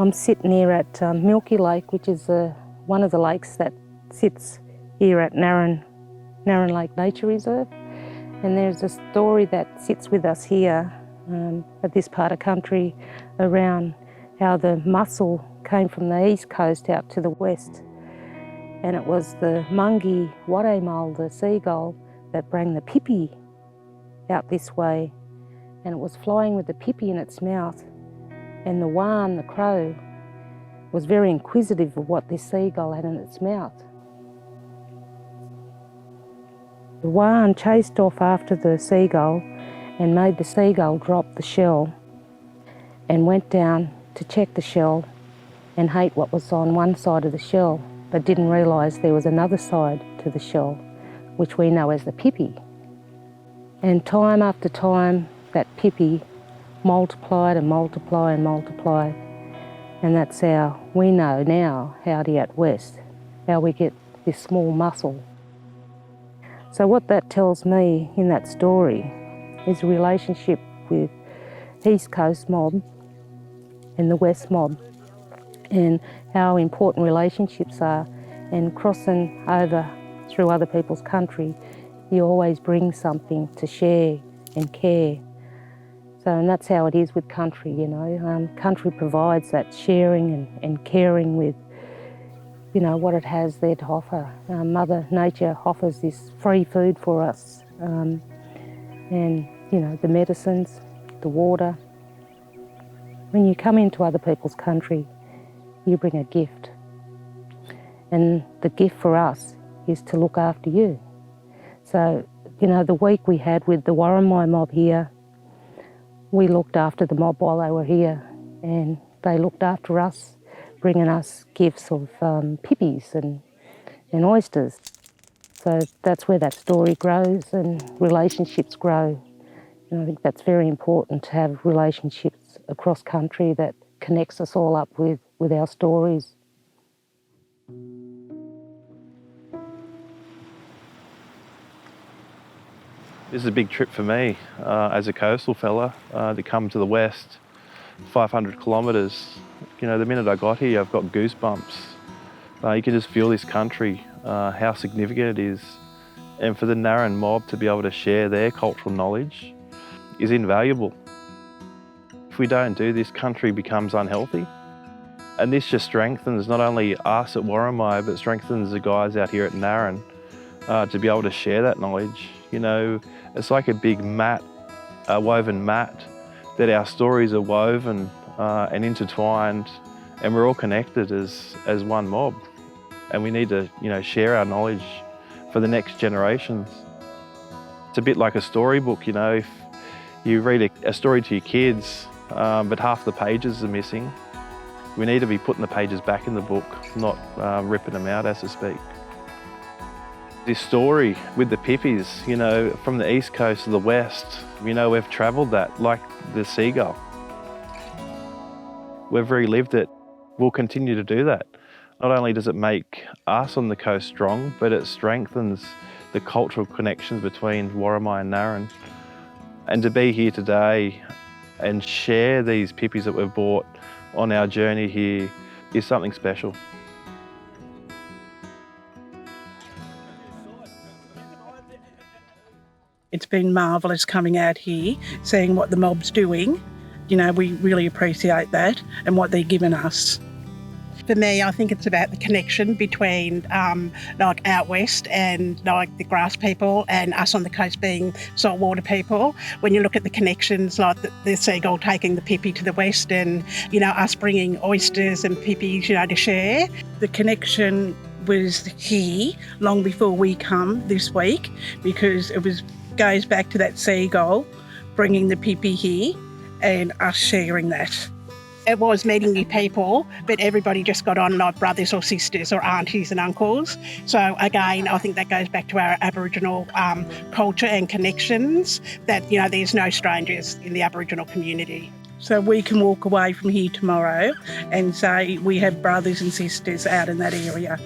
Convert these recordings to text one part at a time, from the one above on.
I'm sitting here at Milky Lake, which is one of the lakes that sits here at Narran Lake Nature Reserve. And there's a story that sits with us here at this part of country around how the mussel came from the east coast out to the west. And it was the mungi waremal, the seagull, that brought the pipi out this way. And it was flying with the pipi in its mouth. And the wan, the crow, was very inquisitive of what this seagull had in its mouth. The wan chased off after the seagull and made the seagull drop the shell and went down to check the shell and ate what was on one side of the shell, but didn't realise there was another side to the shell, which we know as the pipi. And time after time, that pipi multiplied and multiplied and multiplied. And that's how we know now, howdy out west, how we get this small mussel. So what that tells me in that story is a relationship with East Coast mob and the West mob, and how important relationships are, and crossing over through other people's country, you always bring something to share and care. So, and that's how it is with country, you know. Country provides that sharing and caring with, you know, what it has there to offer. Mother Nature offers this free food for us, and, you know, the medicines, the water. When you come into other people's country, you bring a gift. And the gift for us is to look after you. So, you know, the week we had with the Worimi mob here, we looked after the mob while they were here, and they looked after us, bringing us gifts of pipis and oysters. So that's where that story grows and relationships grow. And I think that's very important, to have relationships across country that connects us all up with our stories. This is a big trip for me as a coastal fella to come to the west, 500 kilometres. You know, the minute I got here, I've got goosebumps. You can just feel this country, how significant it is. And for the Narran mob to be able to share their cultural knowledge is invaluable. If we don't do this, country becomes unhealthy. And this just strengthens not only us at Worimi, but strengthens the guys out here at Narran to be able to share that knowledge. You know, it's like a big mat, a woven mat, that our stories are woven and intertwined, and we're all connected as one mob. And we need to, you know, share our knowledge for the next generations. It's a bit like a storybook, you know. If you read a story to your kids, but half the pages are missing, we need to be putting the pages back in the book, not ripping them out, as to speak. This story with the pipis, you know, from the east coast to the west, you know, we've travelled that like the seagull. We've relived it. We'll continue to do that. Not only does it make us on the coast strong, but it strengthens the cultural connections between Worimi and Narran. And to be here today and share these pipis that we've bought on our journey here is something special. It's been marvellous coming out here, seeing what the mob's doing. You know, we really appreciate that and what they're giving us. For me, I think it's about the connection between like out west and like the grass people and us on the coast being saltwater people. When you look at the connections, like the seagull taking the pipi to the west and, you know, us bringing oysters and pipis, you know, to share. The connection was here long before we come this week, because it goes back to that seagull bringing the pipi here and us sharing that. It was meeting new people, but everybody just got on like brothers or sisters or aunties and uncles. So again, I think that goes back to our Aboriginal culture and connections, that, you know, there's no strangers in the Aboriginal community. So we can walk away from here tomorrow and say we have brothers and sisters out in that area.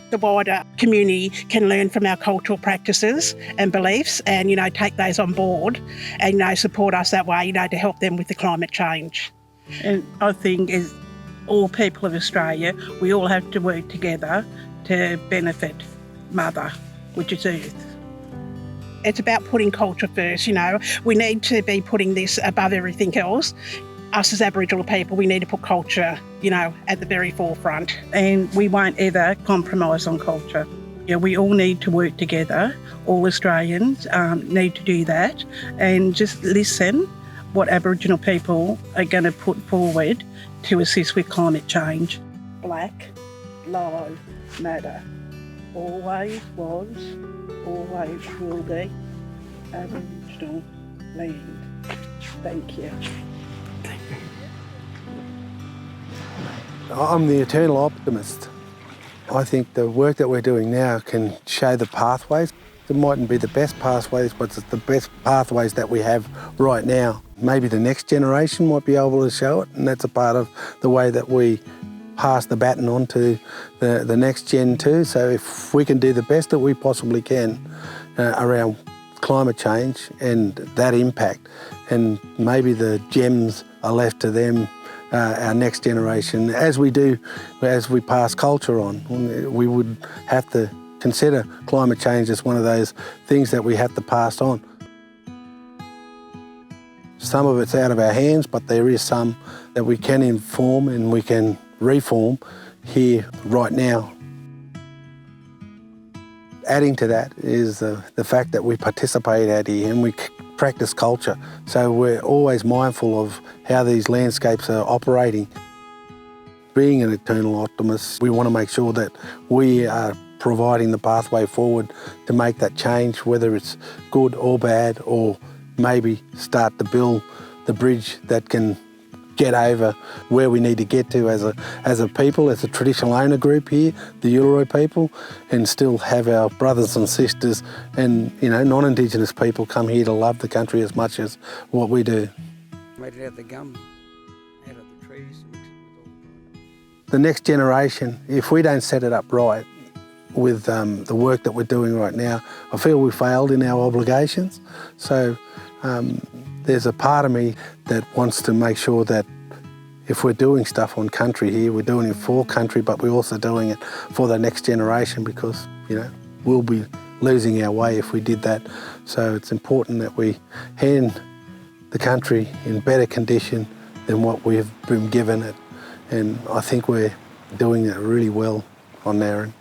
The wider community can learn from our cultural practices and beliefs and, you know, take those on board and, you know, support us that way, you know, to help them with the climate change. And I think all people of Australia, we all have to work together to benefit Mother, which is Earth. It's about putting culture first, you know. We need to be putting this above everything else. Us as Aboriginal people, we need to put culture, you know, at the very forefront. And we won't ever compromise on culture. Yeah, we all need to work together. All Australians need to do that and just listen what Aboriginal people are going to put forward to assist with climate change. Black Lives Matter. Always was, always will be Aboriginal land. Thank you. I'm the eternal optimist. I think the work that we're doing now can show the pathways. It mightn't be the best pathways, but it's the best pathways that we have right now. Maybe the next generation might be able to show it, and that's a part of the way that we pass the baton on to the next gen too. So if we can do the best that we possibly can around climate change and that impact, and maybe the gems are left to them, our next generation, as we pass culture on. We would have to consider climate change as one of those things that we have to pass on. Some of it's out of our hands, but there is some that we can inform and we can reform here right now. Adding to that is the fact that we participate out here and we practice culture. So we're always mindful of how these landscapes are operating. Being an eternal optimist, we want to make sure that we are providing the pathway forward to make that change, whether it's good or bad, or maybe start to build the bridge that can get over where we need to get to as a people, as a traditional owner group here, the Yuwaalaraay people, and still have our brothers and sisters and, you know, non-Indigenous people come here to love the country as much as what we do. Made it out the gum, out of the trees. The next generation, if we don't set it up right with the work that we're doing right now, I feel we failed in our obligations. So there's a part of me that wants to make sure that if we're doing stuff on country here, we're doing it for country, but we're also doing it for the next generation, because, you know, we'll be losing our way if we did that. So it's important that we hand the country in better condition than what we've been given it. And I think we're doing it really well on Narran.